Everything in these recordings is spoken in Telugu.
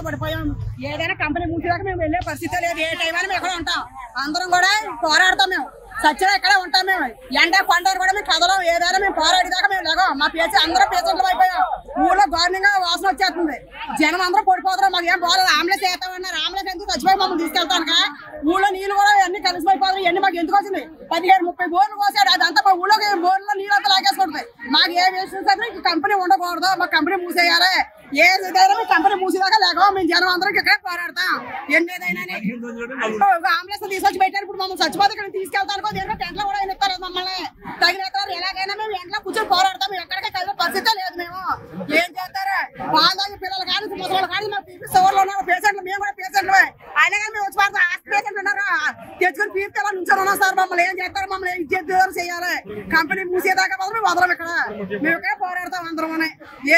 పడిపోయాం. ఏదైనా కంపెనీ మూసేదాకా మేము వెళ్ళే పరిస్థితి లేదు. ఏ టైం అయినా మేము ఎక్కడ ఉంటాం. అందరం కూడా పోరాడతాం. మేము సచ్చినా ఇక్కడే ఉంటాం. మేము ఎండ పండుగ కూడా మేము కదలం. ఏదైనా మేము పోరాడేదాకా మేము లేగం. మా అందరూ పేషెంట్లు అయిపోయాం. ఊళ్ళో గవర్నింగ్ వాసన వచ్చేస్తుంది. జనం అందరూ పడిపోతారు. మాకు ఏం బాగాలేదు. ఆంబులెన్స్ వేస్తామన్నారు. ఆంబులెన్స్ ఎందుకు చచ్చిపోయి మమ్మల్ని తీసుకెళ్తాను. ఊళ్ళో నీళ్ళు కూడా అన్ని కలిసిపోయిపోతారు. ఇవన్నీ మాకు ఎందుకు వచ్చింది? 15-30 బోర్లు కోసాడు. అదంతా మా ఊళ్ళోకి బోర్లో నీళ్ళు అంతా లాగేసుకుంటుంది. మాకు ఏ విషయం సరే కంపెనీ ఉండకూడదు. మాకు కంపెనీ మూసేయాలి. ఏదైనా మేము కంపెనీ మూసేదాకా లేక మేము జనం అందరికి ఇక్కడ పోరాడతాం. ఎన్నేదైనా ఆంబులెన్స్ తీసుకొచ్చి పెట్టారు. ఇప్పుడు మమ్మల్ని చచ్చిపోతే ఇక్కడ తీసుకెళ్తాను. దేనికో టెంట్లో కూడా ఇస్తారు మమ్మల్ని తగిన ఎలాగైనా మేము ఎంట్లో కూర్చొని పోరాడతాం. మేము ఎక్కడికే కలిగే పరిస్థితే లేదు. మేము ఏం చేస్తారు? బాగా పిల్లలు కానీ ముసలి కానీ మా పీపీసీలో ఉన్నారు పేషెంట్లు. మేము కూడా పేషెంట్లు అయినా కానీ మేము వచ్చి పడతాం. పేషెంట్లు ఉన్నారు తెచ్చుకొని పీపీ ఎలా నుంచొని ఉన్నాం సార్. మమ్మల్ని ఏం చేస్తారు? మమ్మల్ని ఇచ్చేది చేయాలి. కంపెనీ మూసేదాకా మాత్రం మేము వదలం. ఇక్కడ మేము ఇక్కడే పోరాడతాం. అందరం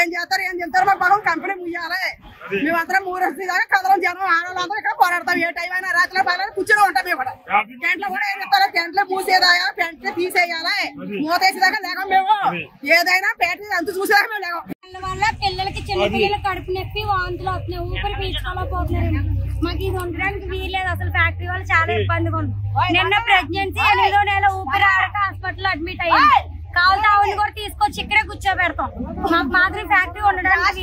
ఏం చేస్తారు? ఏం చెప్తారు? మాకు బాగా కంపెనీ ముయ్యాలి. మేమందరం మూడేదాకా కదలం. జనం ఆడవాళ్ళందరూ ఇక్కడ పోరాడతాం. ఏ టైం అయినా రాత్రి పగల కూర్చొని ఉంటాం. మేము కూడా టెంట్లో కూడా ఏం చెప్తారో టెంట్లో మూసేదాకా పెంట్లో తీసేయాలి. మూతేసేదాకా లేకం. మేము ఏదైనా పెంట అంత చూసేదాకా మేము లేకం. వల్ల పిల్లలకి చిన్న పిల్లలు కడుపు నొప్పి వాంతులు వస్తున్నాయి. ఊపిరి పీల్చుకోలేకపోతున్నారు. మాకు ఇది ఉండడానికి వీల్లేదు. అసలు ఫ్యాక్టరీ వాళ్ళు చాలా ఇబ్బందిగా ఉంది. నిన్న ప్రెగ్నెన్సీ 8వ నెల ఊపిరి ఆడక హాస్పిటల్ అడ్మిట్ అయ్యింది. కావాలంటే ఆవుని కూడా తీసుకొచ్చి ఇక్కడే కూర్చోబెడతాం. మాకు మాత్రం ఫ్యాక్టరీ ఉండడానికి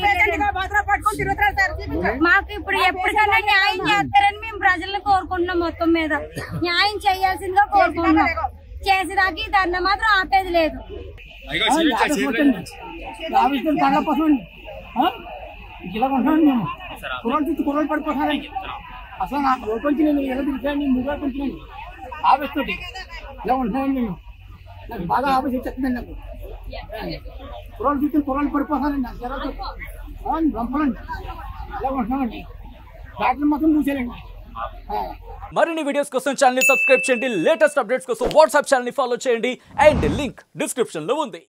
మాకు ఇప్పుడు ఎప్పటికన్నా న్యాయం చేస్తారని మేము ప్రజలను కోరుకుంటున్నాం. మొత్తం మీద న్యాయం చేయాల్సిందిగా కోరుకుంటున్నాం. చేసేదాకా దాన్ని మాత్రం ఆపేది లేదు. ఇలా ఉంటున్నాను మేము. కుర్రోళ్ళు పడిపోతున్నాను. అసలు నాకు లోపలికి నేను ఎలా తిరిగాను? మూగా కొంటున్నాను ఆవేశతోటి. ఇలా ఉంటున్నాను మేము. నాకు బాగా ఆవేశం వచ్చేస్తుందండి. నాకు కుర్రోళ్ళు చూస్తే కుర్రోళ్ళు పడిపోతానండి. నాకు జరగదు రంపలండి. ఇలా ఉంటున్నామండి. ఫ్యాక్టరీ మాత్రం మూసేయాలండి. మరిన్ని వీడియోస్ కోసం ఛానల్ ని సబ్స్క్రైబ్ చేయండి. లేటెస్ట్ అప్డేట్స్ కోసం వాట్సాప్ ఛానల్ ని ఫాలో చేయండి. అండ్ లింక్ డిస్క్రిప్షన్ లో ఉంది.